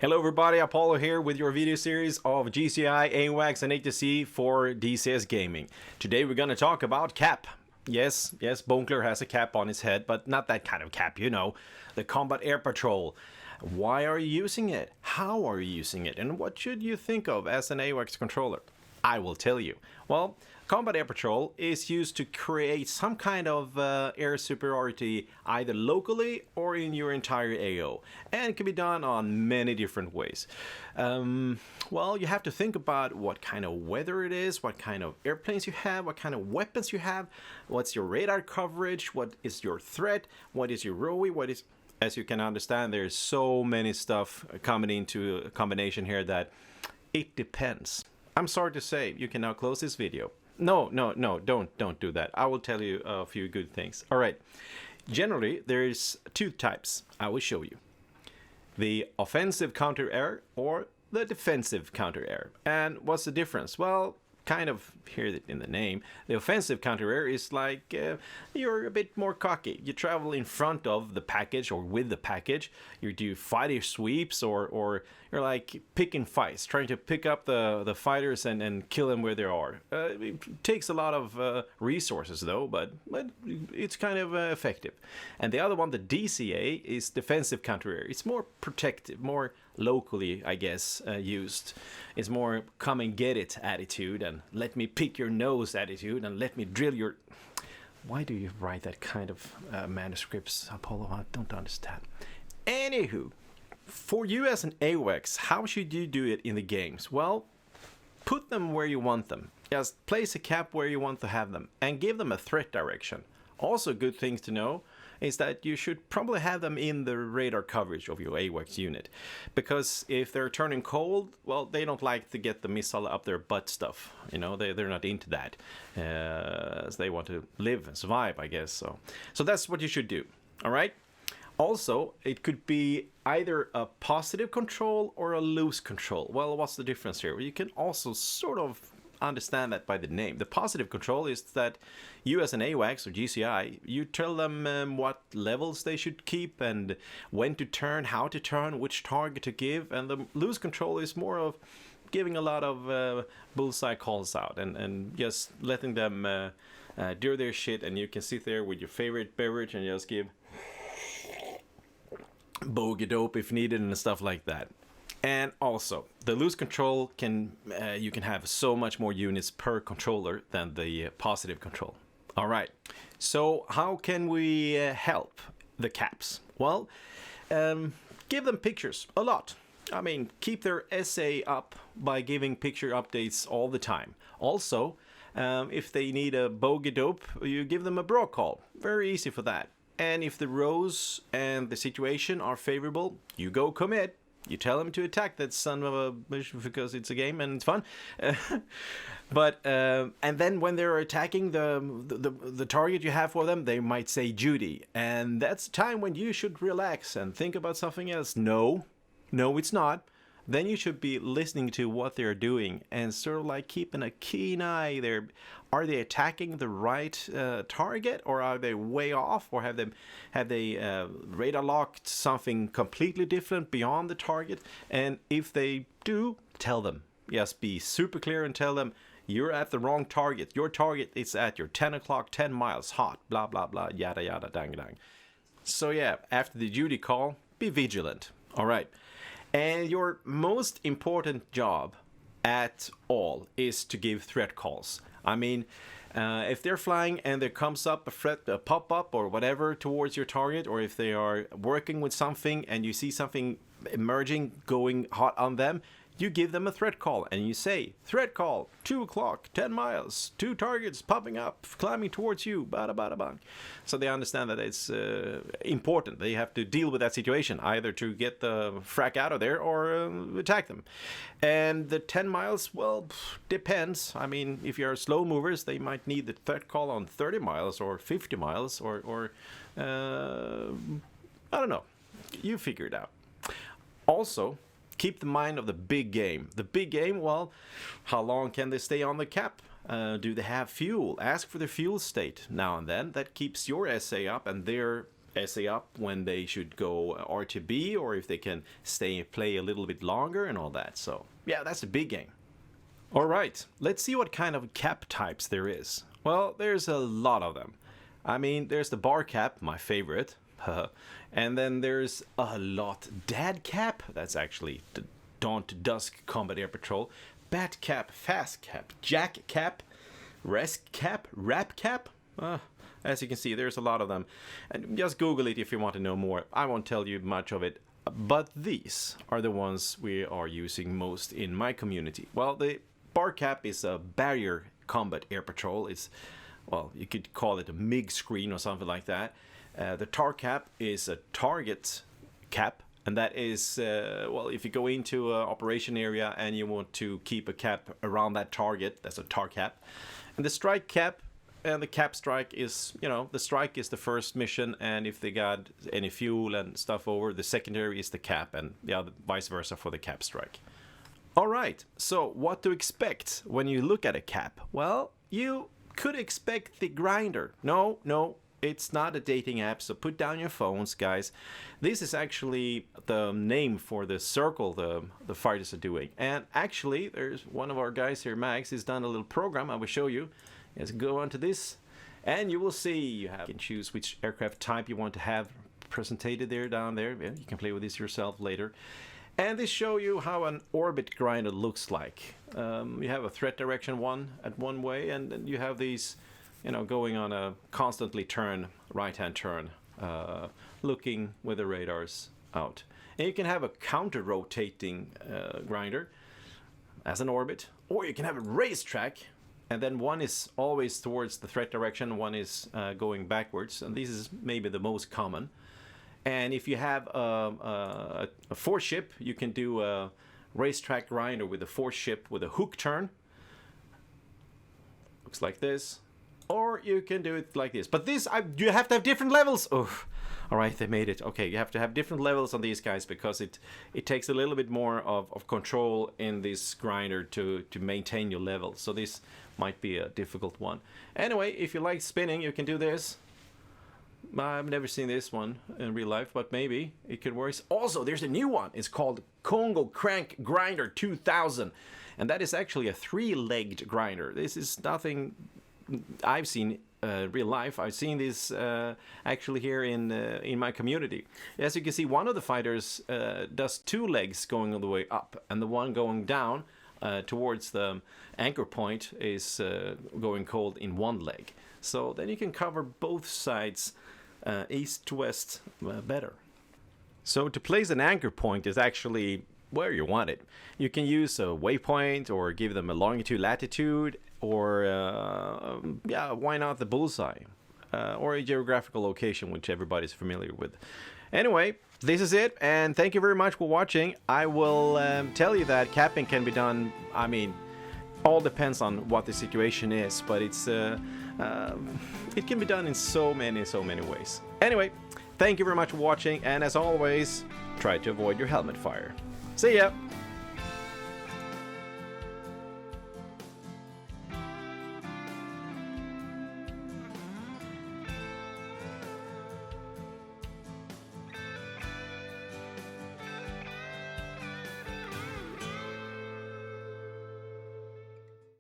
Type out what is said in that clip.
Hello everybody, Apollo here with your video series of GCI, AWACS and HTC for DCS gaming. Today we're gonna talk about cap. Yes, Bonkler has a cap on his head, but not that kind of cap, you know. The Combat Air Patrol. Why are you using it? How are you using it? And what should you think of as an AWACS controller? I will tell you. Well, Combat Air Patrol is used to create some kind of air superiority either locally or in your entire AO. And it can be done on many different ways. Well, you have to think about what kind of weather it is, what kind of airplanes you have, what kind of weapons you have, what's your radar coverage, what is your threat, what is your ROE, what is... As you can understand, there's so many stuff coming into a combination here that it depends. I'm sorry to say, you can now close this video. No, don't do that. I will tell you a few good things. All right. Generally, there's two types. I will show you. The offensive counter-air or the defensive counter-air. And what's the difference? Well, kind of hear it in the name. The offensive counter-air is like you're a bit more cocky. You travel in front of the package or with the package. You do fighter sweeps or you're like picking fights, trying to pick up the fighters and kill them where they are. It takes a lot of resources though, but it's kind of effective. And the other one, the DCA, is defensive counter-air. It's more protective, more locally, I guess, used. It's more come and get it attitude and let me pick your nose attitude and let me drill your... Why do you write that kind of manuscripts, Apollo? I don't understand. Anywho, for you as an AWACS, how should you do it in the games? Well, put them where you want them. Just place a cap where you want to have them and give them a threat direction. Also, good things to know is that you should probably have them in the radar coverage of your AWACS unit. Because if they're turning cold, well, they don't like to get the missile up their butt stuff. You know, they're not into that. As they want to live and survive, I guess. So that's what you should do, all right? Also, it could be either a positive control or a loose control. Well, what's the difference here? Well, you can also sort of understand that by the name. The positive control is that you as an AWACS or GCI, you tell them what levels they should keep and when to turn, how to turn, which target to give. And the loose control is more of giving a lot of bullseye calls out and just letting them do their shit, and you can sit there with your favorite beverage and just give bogey dope if needed and stuff like that. And also, the loose control can you can have so much more units per controller than the positive control. All right, so how can we help the caps? Well, give them pictures a lot. I mean, keep their SA up by giving picture updates all the time. Also, if they need a bogey dope, you give them a bro call. Very easy for that. And if the rows and the situation are favorable, you go commit. You tell them to attack that son of a bitch because it's a game and it's fun. And then when they're attacking the target you have for them, they might say duty. And that's the time when you should relax and think about something else. No, it's not. Then you should be listening to what they're doing and sort of like keeping a keen eye there. Are they attacking the right target, or are they way off, or have they radar locked something completely different beyond the target? And if they do, tell them. Yes, be super clear and tell them you're at the wrong target. Your target is at your 10 o'clock, 10 miles, hot, blah, blah, blah, yada, yada, dang, dang. So yeah, after the duty call, be vigilant. All right. And your most important job at all is to give threat calls. I mean, if they're flying and there comes up a threat, a pop-up or whatever towards your target, or if they are working with something and you see something emerging, going hot on them, you give them a threat call and you say, threat call, 2 o'clock, 10 miles, 2 targets popping up, climbing towards you, bada bada bang. So they understand that it's important. They have to deal with that situation, either to get the frack out of there or attack them. And the 10 miles, well, depends. I mean, if you're slow movers, they might need the threat call on 30 miles or 50 miles or I don't know. You figure it out. Also, keep the mind of the big game. The big game, well, how long can they stay on the cap? Do they have fuel? Ask for the fuel state now and then. That keeps your SA up and their SA up when they should go RTB, or if they can stay and play a little bit longer and all that. So yeah, that's a big game. All right, let's see what kind of cap types there is. Well, there's a lot of them. I mean, there's the BARCAP, my favorite. And then there's a lot. Dad Cap, that's actually the Dawn to Dusk Combat Air Patrol. Bat Cap, Fast Cap, Jack Cap, Rest Cap, Rap Cap. As you can see, there's a lot of them. And just Google it if you want to know more. I won't tell you much of it. But these are the ones we are using most in my community. Well, the BARCAP is a Barrier Combat Air Patrol. It's, well, you could call it a MiG screen or something like that. The TAR Cap is a target cap, and that is, well, if you go into an operation area and you want to keep a cap around that target, that's a TAR Cap. And the Strike Cap and the Cap Strike is, you know, the Strike is the first mission, and if they got any fuel and stuff over, the secondary is the Cap, and the other vice versa for the Cap Strike. All right, so what to expect when you look at a cap? Well, you could expect the grinder. No, it's not a dating app, so put down your phones, guys. This is actually the name for the circle the fighters are doing. And actually, there's one of our guys here, Max, has done a little program I will show you. Let's go on to this, and you will see you can choose which aircraft type you want to have presented there, down there. Yeah, you can play with this yourself later. And they show you how an orbit grinder looks like. You have a threat direction one at one way, and then you have these, you know, going on a constantly turn, right-hand turn, looking with the radars out. And you can have a counter-rotating grinder as an orbit, or you can have a racetrack, and then one is always towards the threat direction, one is going backwards, and this is maybe the most common. And if you have a force ship, you can do a racetrack grinder with a force ship with a hook turn. Looks like this. Or you can do it like this. But this, you have to have different levels. Oh, all right, they made it. Okay, you have to have different levels on these guys because it takes a little bit more of control in this grinder to maintain your level. So this might be a difficult one. Anyway, if you like spinning, you can do this. I've never seen this one in real life, but maybe it could work. Also, there's a new one. It's called Congo Crank Grinder 2000. And that is actually a 3-legged grinder. This is nothing I've seen real life. I've seen this actually here in my community. As you can see, one of the fighters does 2 legs going all the way up, and the one going down towards the anchor point is going cold in 1 leg. So then you can cover both sides east to west better. So to place an anchor point is actually where you want it. You can use a waypoint or give them a longitude, latitude, or yeah, why not the bullseye, or a geographical location which everybody's familiar with. Anyway, this is it, and thank you very much for watching. I will tell you that capping can be done, I mean, all depends on what the situation is, but it's it can be done in so many ways. Anyway, thank you very much for watching, and as always, try to avoid your helmet fire. See ya!